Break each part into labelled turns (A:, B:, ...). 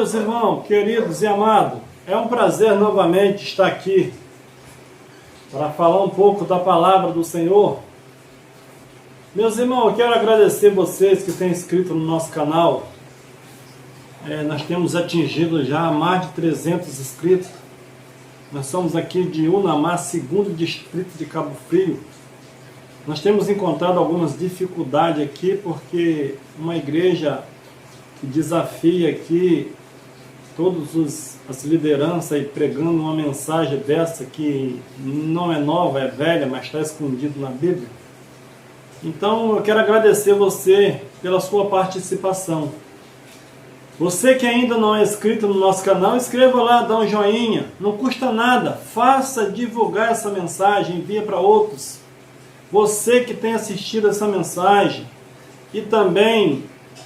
A: meus irmãos, queridos e amados, é um prazer novamente estar aqui para falar um pouco da palavra do Senhor. Meus irmãos, eu quero agradecer vocês que têm inscrito no nosso canal. Nós temos atingido já mais de 300 inscritos. Nós somos aqui de Unamar, segundo distrito de Cabo Frio. Nós temos encontrado algumas dificuldades aqui, porque uma igreja que desafia aqui todas as lideranças e pregando uma mensagem dessa que não é nova, é velha, mas está escondido na Bíblia. Então eu quero agradecer você pela sua participação. Você que ainda não é inscrito no nosso canal, inscreva lá, dá um joinha, não custa nada, faça divulgar essa mensagem, envia para outros. Você que tem assistido essa mensagem e também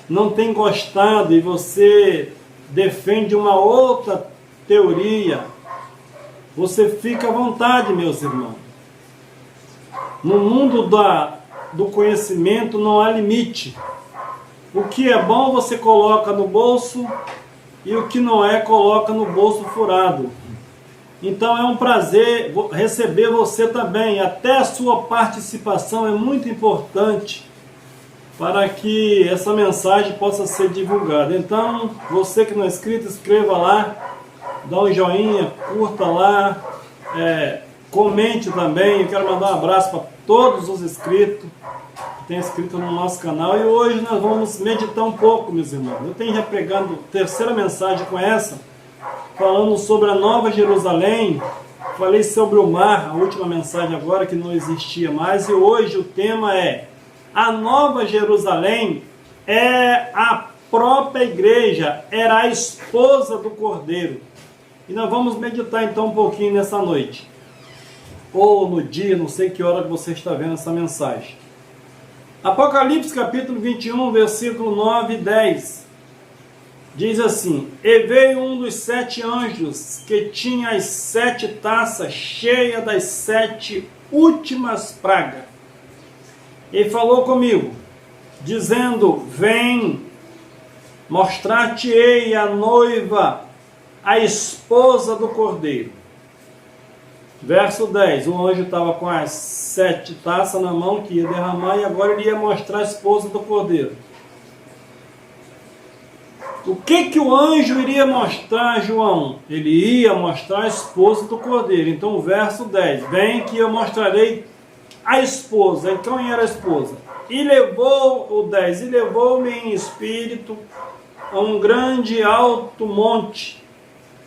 A: não tem gostado e você defende uma outra teoria, você fica à vontade, meus irmãos. No mundo do conhecimento não há limite. O que é bom você coloca no bolso e o que não é, coloca no bolso furado. Então é um prazer receber você também. Até a sua participação é muito importante para que essa mensagem possa ser divulgada. Então, você que não é inscrito, inscreva lá, dá um joinha, curta lá, comente também. Eu quero mandar um abraço para todos os inscritos que têm inscrito no nosso canal. E hoje nós vamos meditar um pouco, meus irmãos. Eu tenho já pregando a terceira mensagem com essa, falando sobre a Nova Jerusalém. Falei sobre o mar, a última mensagem agora, que não existia mais. E hoje o tema é: a Nova Jerusalém é a própria igreja, era a esposa do Cordeiro. E nós vamos meditar então um pouquinho nessa noite. Ou no dia, não sei que hora que você está vendo essa mensagem. Apocalipse capítulo 21, versículo 9 e 10. Diz assim: E veio um dos 7 anjos que tinha as 7 taças cheias das 7 últimas pragas. E falou comigo, dizendo: Vem, mostrar-te-ei a noiva, a esposa do Cordeiro. Verso 10, o anjo estava com as 7 taças na mão que ia derramar, e agora ele ia mostrar a esposa do Cordeiro. O que o anjo iria mostrar, João? Ele ia mostrar a esposa do Cordeiro. Então o verso 10, vem que eu mostrarei a esposa. Então quem era a esposa? E levou, o 10, e levou-me em espírito a um grande alto monte,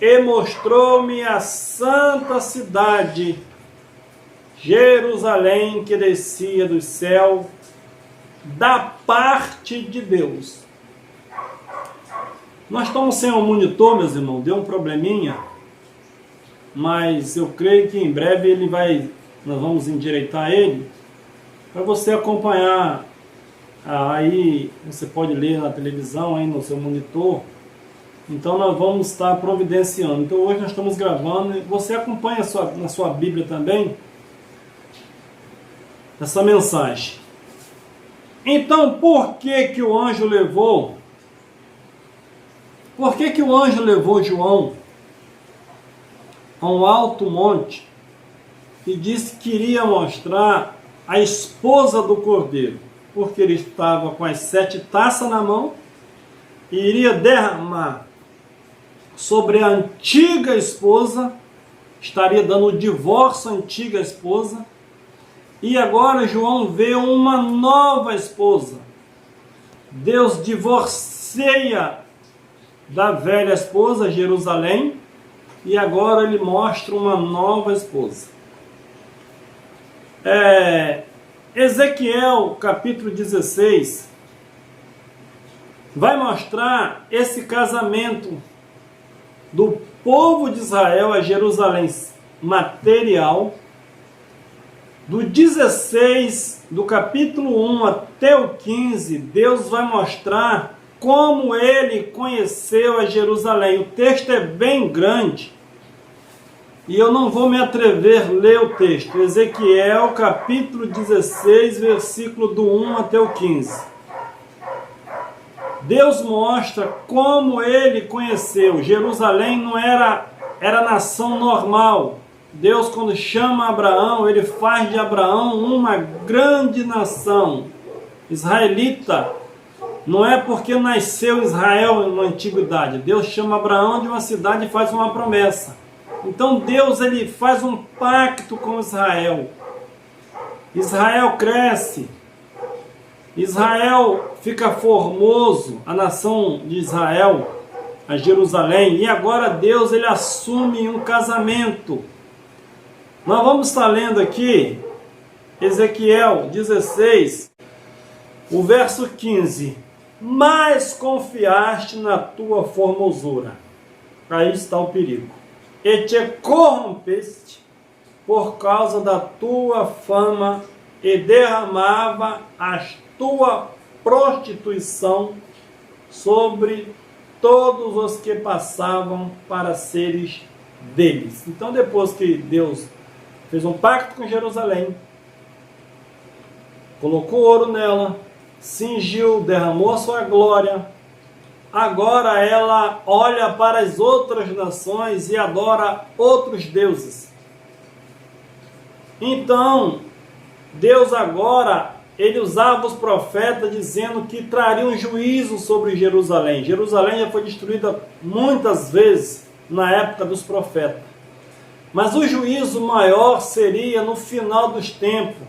A: e mostrou-me a santa cidade, Jerusalém, que descia do céu, da parte de Deus. Nós estamos sem um monitor, meus irmãos, deu um probleminha, mas eu creio que em breve nós vamos endireitar ele, para você acompanhar. Aí você pode ler na televisão, aí no seu monitor. Então nós vamos estar providenciando. Então hoje nós estamos gravando, e você acompanha na sua Bíblia também essa mensagem. Então por que o anjo levou? Por que o anjo levou João a um alto monte e disse que iria mostrar a esposa do Cordeiro? Porque ele estava com as 7 taças na mão e iria derramar sobre a antiga esposa, estaria dando o divórcio à antiga esposa, e agora João vê uma nova esposa. Deus divorcia da velha esposa, Jerusalém, e agora ele mostra uma nova esposa. Ezequiel capítulo 16 vai mostrar esse casamento do povo de Israel a Jerusalém material. Do 16, do capítulo 1 até o 15, Deus vai mostrar como ele conheceu a Jerusalém. O texto é bem grande e eu não vou me atrever a ler o texto. Ezequiel capítulo 16, versículo do 1 até o 15. Deus mostra como ele conheceu. Jerusalém não era nação normal. Deus, quando chama Abraão, ele faz de Abraão uma grande nação. Israelita. Não é porque nasceu Israel na antiguidade. Deus chama Abraão de uma cidade e faz uma promessa. Então Deus ele faz um pacto com Israel. Israel cresce. Israel fica formoso, a nação de Israel, a Jerusalém. E agora Deus ele assume um casamento. Nós vamos estar lendo aqui Ezequiel 16, o verso 15. Mas confiaste na tua formosura. Aí está o perigo. E te corrompeste por causa da tua fama e derramava a tua prostituição sobre todos os que passavam para seres deles. Então, depois que Deus fez um pacto com Jerusalém, colocou ouro nela, cingiu, derramou a sua glória, agora ela olha para as outras nações e adora outros deuses. Então, Deus agora, ele usava os profetas dizendo que traria um juízo sobre Jerusalém. Jerusalém já foi destruída muitas vezes na época dos profetas. Mas o juízo maior seria no final dos tempos,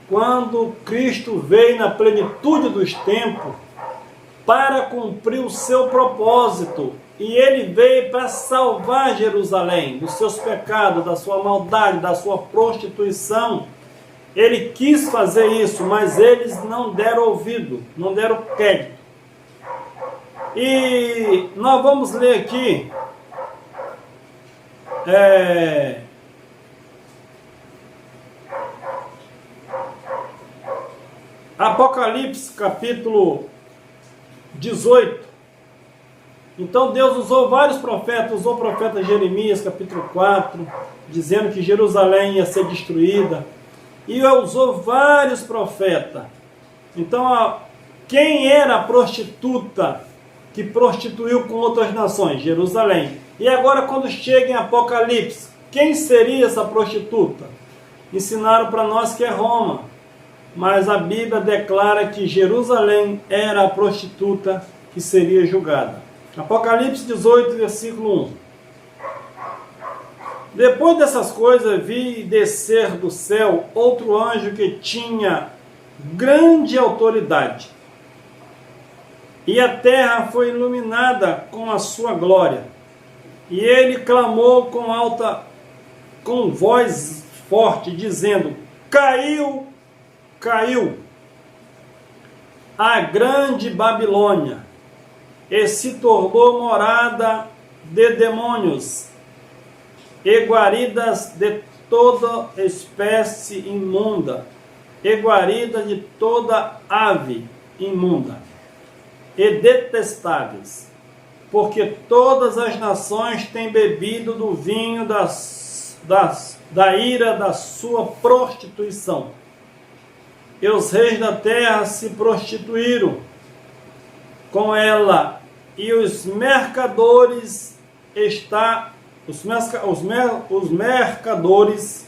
A: quando Cristo veio na plenitude dos tempos para cumprir o seu propósito. E ele veio para salvar Jerusalém dos seus pecados, da sua maldade, da sua prostituição. Ele quis fazer isso, mas eles não deram ouvido, não deram crédito. E nós vamos ler aqui Apocalipse capítulo 18. Então Deus usou vários profetas, usou o profeta Jeremias capítulo 4, dizendo que Jerusalém ia ser destruída. E usou vários profetas. Então, quem era a prostituta que prostituiu com outras nações? Jerusalém. E agora, quando chega em Apocalipse, quem seria essa prostituta? Ensinaram para nós que é Roma. Mas a Bíblia declara que Jerusalém era a prostituta que seria julgada. Apocalipse 18, versículo 1. Depois dessas coisas, vi descer do céu outro anjo que tinha grande autoridade. E a terra foi iluminada com a sua glória. E ele clamou com voz forte, dizendo: Caiu, caiu a grande Babilônia, e se tornou morada de demônios e guaridas de toda espécie imunda, e guarida de toda ave imunda, e detestáveis, porque todas as nações têm bebido do vinho da ira da sua prostituição. E os reis da terra se prostituíram com ela, e os mercadores os mercadores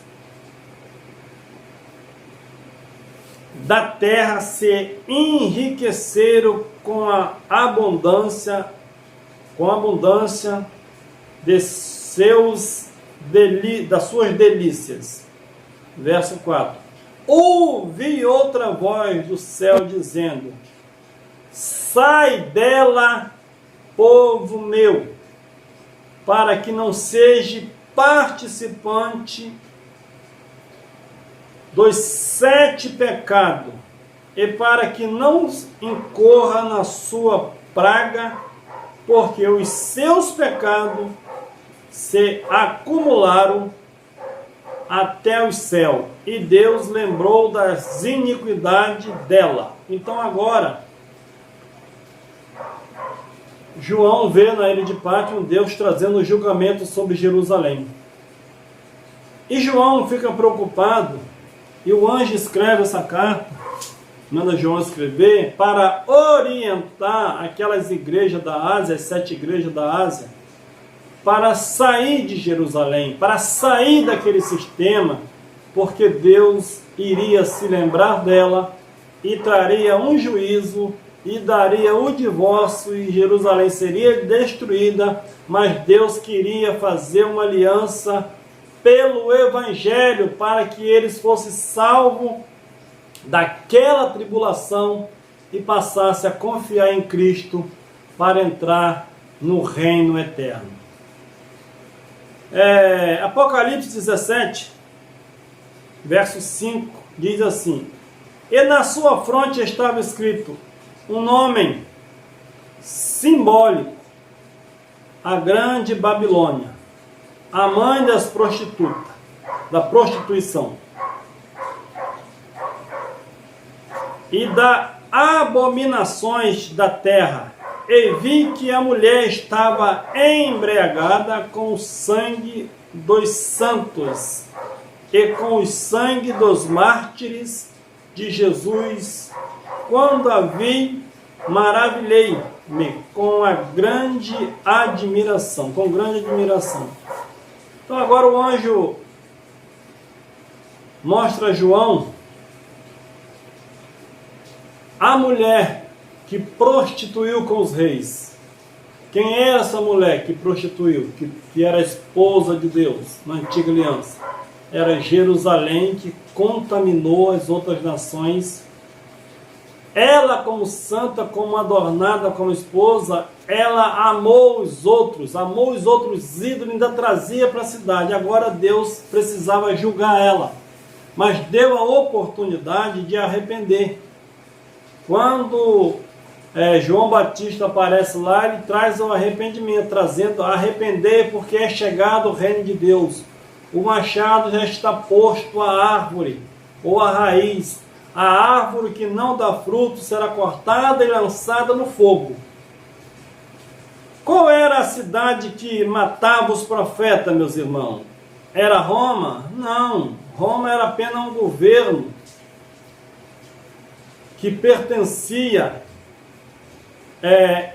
A: da terra se enriqueceram com a abundância das suas delícias. Verso 4. Ouvi outra voz do céu dizendo: Sai dela, povo meu, para que não seja participante dos 7 pecados, e para que não incorra na sua praga, porque os seus pecados se acumularam até o céu, e Deus lembrou das iniquidades dela. Então agora, João vê na ilha de Pátmos Deus trazendo o julgamento sobre Jerusalém. E João fica preocupado, e o anjo escreve essa carta, manda João escrever, para orientar aquelas igrejas da Ásia, as 7 igrejas da Ásia, para sair de Jerusalém, para sair daquele sistema, porque Deus iria se lembrar dela e traria um juízo e daria o divórcio e Jerusalém seria destruída, mas Deus queria fazer uma aliança pelo Evangelho para que eles fossem salvos daquela tribulação e passassem a confiar em Cristo para entrar no reino eterno. Apocalipse 17, verso 5, diz assim: e na sua fronte estava escrito um nome simbólico, a grande Babilônia, a mãe das prostitutas, da prostituição e das abominações da terra. E vi que a mulher estava embriagada com o sangue dos santos e com o sangue dos mártires de Jesus. Quando a vi, maravilhei-me com grande admiração. Então agora o anjo mostra a João a mulher que prostituiu com os reis. Quem era essa mulher que prostituiu, que era a esposa de Deus na antiga aliança? Era Jerusalém, que contaminou as outras nações. Ela, como santa, como adornada, como esposa, ela amou os outros ídolos, ainda trazia para a cidade. Agora Deus precisava julgar ela, mas deu a oportunidade de arrepender. Quando João Batista aparece lá, ele traz o arrependimento, trazendo arrepender, porque é chegado o reino de Deus. O machado já está posto à árvore, ou à raiz. A árvore que não dá fruto será cortada e lançada no fogo. Qual era a cidade que matava os profetas, meus irmãos? Era Roma? Não, Roma era apenas um governo que pertencia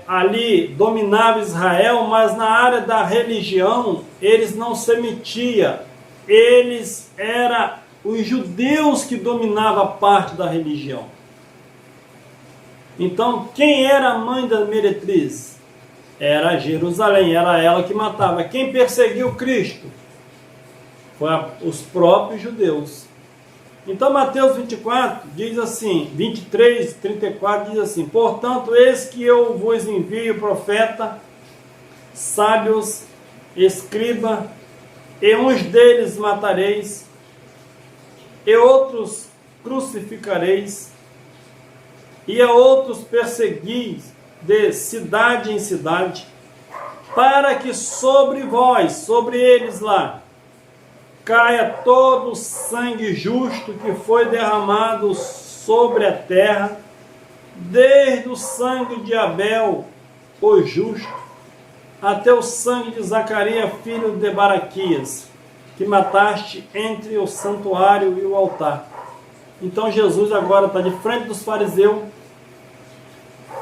A: ali, dominava Israel, mas na área da religião eles não se metiam. Eles eram os judeus que dominavam a parte da religião. Então, quem era a mãe da meretriz? Era Jerusalém, era ela que matava. Quem perseguiu Cristo? Foi os próprios judeus. Então, Mateus 24 diz assim, 23, 34 diz assim: portanto, eis que eu vos envio profeta, sábios, escriba, e uns deles matareis, e outros crucificareis, e a outros perseguis de cidade em cidade, para que sobre vós, sobre eles lá, caia todo o sangue justo que foi derramado sobre a terra, desde o sangue de Abel, o justo, até o sangue de Zacarias, filho de Baraquias, que mataste entre o santuário e o altar. Então Jesus agora está de frente dos fariseus.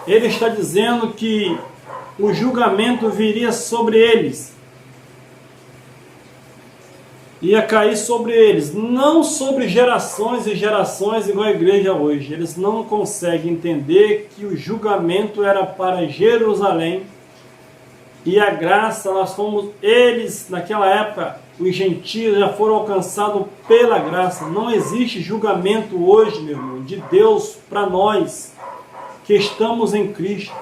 A: Ele está dizendo que o julgamento viria sobre eles. Ia cair sobre eles, não sobre gerações e gerações igual a igreja hoje. Eles não conseguem entender que o julgamento era para Jerusalém e a graça, eles naquela época, os gentios já foram alcançados pela graça. Não existe julgamento hoje, meu irmão, de Deus para nós que estamos em Cristo.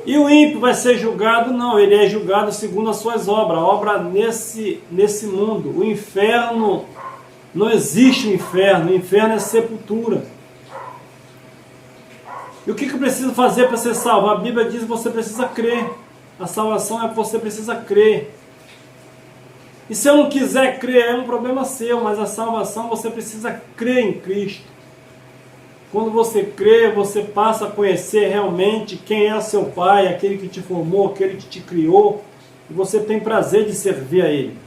A: E o ímpio vai ser julgado? Não, ele é julgado segundo as suas obras. A obra nesse mundo. O inferno, não existe o inferno é sepultura. E o que eu preciso fazer para ser salvo? A Bíblia diz que você precisa crer. A salvação é que você precisa crer. E se eu não quiser crer, é um problema seu, mas a salvação você precisa crer em Cristo. Quando você crê, você passa a conhecer realmente quem é seu Pai, aquele que te formou, aquele que te criou, e você tem prazer de servir a Ele.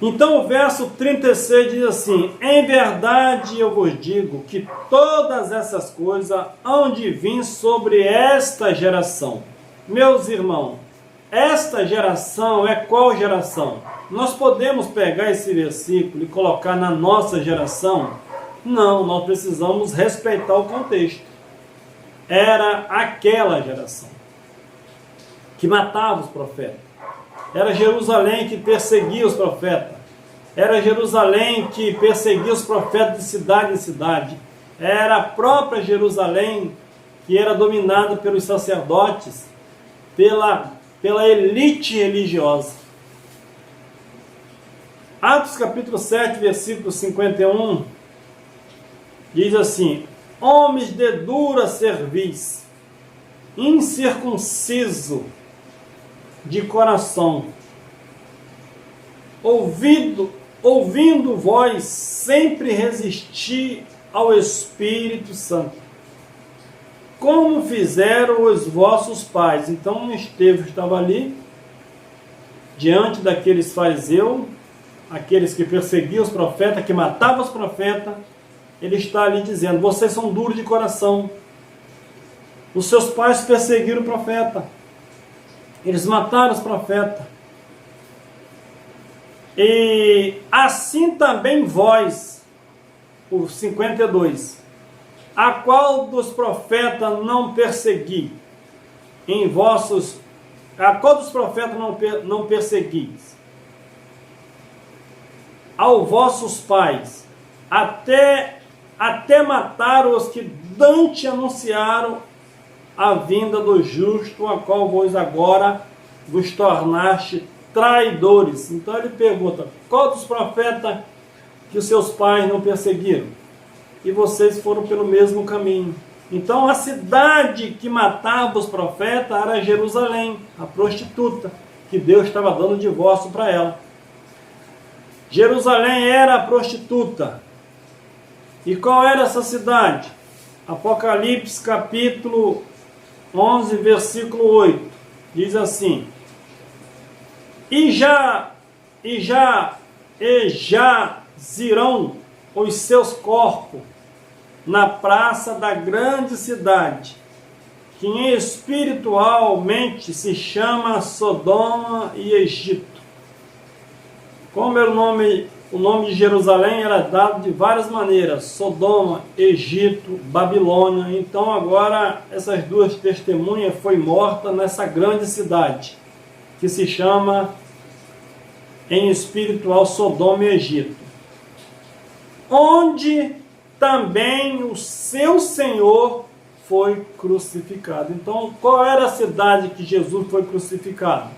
A: Então o verso 36 diz assim: em verdade eu vos digo que todas essas coisas hão de vir sobre esta geração. Meus irmãos, esta geração é qual geração? Nós podemos pegar esse versículo e colocar na nossa geração? Não, nós precisamos respeitar o contexto. Era aquela geração que matava os profetas. Era Jerusalém que perseguia os profetas. Era Jerusalém que perseguia os profetas de cidade em cidade. Era a própria Jerusalém que era dominada pelos sacerdotes, pela elite religiosa. Atos capítulo 7, versículo 51, diz assim: homens de dura cerviz, incircunciso de coração, ouvindo vós sempre resistir ao Espírito Santo, como fizeram os vossos pais. Então Estevão estava ali, diante daqueles fariseus, aqueles que perseguiam os profetas, que matavam os profetas. Ele está ali dizendo: vocês são duros de coração. Os seus pais perseguiram o profeta. Eles mataram os profetas. E assim também vós, o 52, a qual dos profetas não persegui? A qual dos profetas não perseguis? Aos vossos pais, até matar os que dantes anunciaram a vinda do justo, a qual vos agora vos tornaste traidores. Então ele pergunta: qual dos profetas que os seus pais não perseguiram? E vocês foram pelo mesmo caminho. Então a cidade que matava os profetas era Jerusalém, a prostituta, que Deus estava dando divórcio para ela. Jerusalém era a prostituta. E qual era essa cidade? Apocalipse capítulo 11, versículo 8, diz assim: E já zirão os seus corpos na praça da grande cidade, que espiritualmente se chama Sodoma e Egito. Como era o nome de Jerusalém era dado de várias maneiras: Sodoma, Egito, Babilônia. Então agora essas duas testemunhas foi morta nessa grande cidade, que se chama em espiritual Sodoma e Egito, onde também o seu Senhor foi crucificado. Então qual era a cidade que Jesus foi crucificado?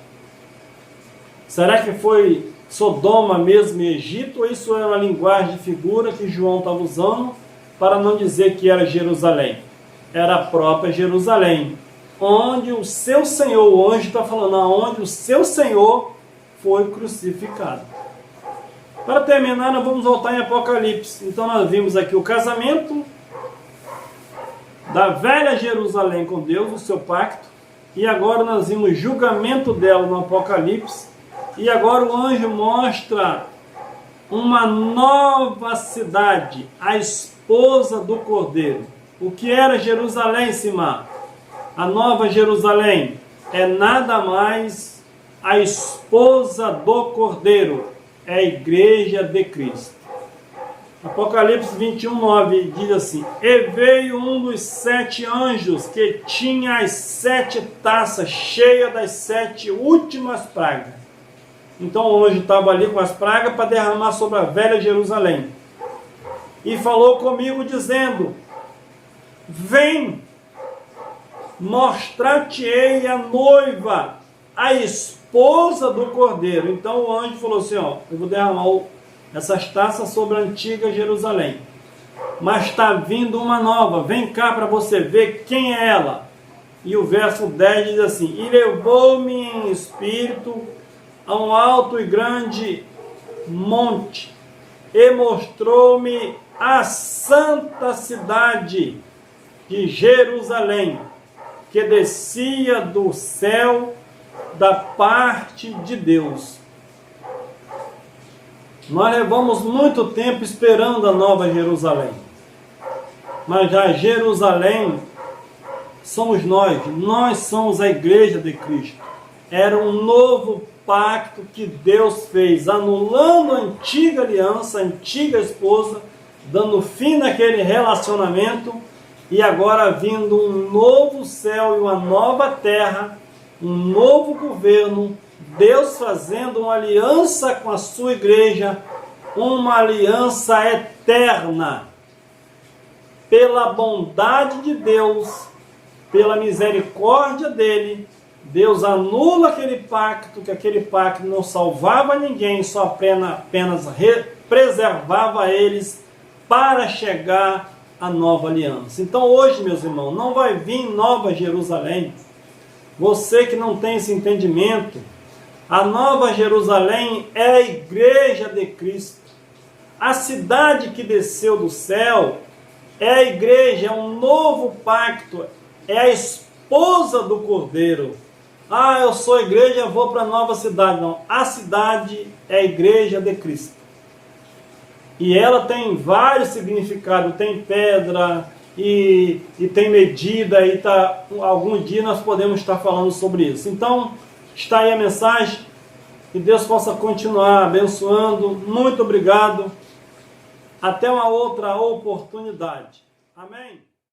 A: Será que foi Sodoma mesmo e Egito, ou isso era uma linguagem de figura que João estava usando para não dizer que era Jerusalém? Era a própria Jerusalém, onde o seu Senhor, o anjo está falando, onde o seu Senhor foi crucificado. Para terminar, nós vamos voltar em Apocalipse. Então nós vimos aqui o casamento da velha Jerusalém com Deus, o seu pacto, e agora nós vimos o julgamento dela no Apocalipse. E agora o anjo mostra uma nova cidade, a esposa do Cordeiro. O que era Jerusalém, Simar? A nova Jerusalém é nada mais a esposa do Cordeiro, é a igreja de Cristo. Apocalipse 21, 9 diz assim: E veio um dos 7 anjos que tinha as 7 taças cheias das 7 últimas pragas. Então o anjo estava ali com as pragas para derramar sobre a velha Jerusalém. E falou comigo dizendo: vem, mostrar-te-ei a noiva, a esposa do Cordeiro. Então o anjo falou assim: eu vou derramar essas taças sobre a antiga Jerusalém, mas está vindo uma nova, vem cá para você ver quem é ela. E o verso 10 diz assim: e levou-me em espírito a um alto e grande monte, e mostrou-me a santa cidade de Jerusalém, que descia do céu da parte de Deus. Nós levamos muito tempo esperando a Nova Jerusalém. Mas já Jerusalém somos nós somos a igreja de Cristo. Era um novo pacto que Deus fez, anulando a antiga aliança, a antiga esposa, dando fim naquele relacionamento, e agora vindo um novo céu e uma nova terra, um novo governo, Deus fazendo uma aliança com a sua igreja, uma aliança eterna. Pela bondade de Deus, pela misericórdia dele, Deus anula aquele pacto, que aquele pacto não salvava ninguém, só apenas preservava eles para chegar à nova aliança. Então hoje, meus irmãos, não vai vir Nova Jerusalém. Você que não tem esse entendimento, a Nova Jerusalém é a igreja de Cristo. A cidade que desceu do céu é a igreja, é um novo pacto, é a esposa do Cordeiro. Ah, eu sou igreja, vou para a nova cidade. Não, a cidade é a igreja de Cristo. E ela tem vários significados, tem pedra e tem medida, e algum dia nós podemos estar falando sobre isso. Então, está aí a mensagem, que Deus possa continuar abençoando. Muito obrigado. Até uma outra oportunidade. Amém?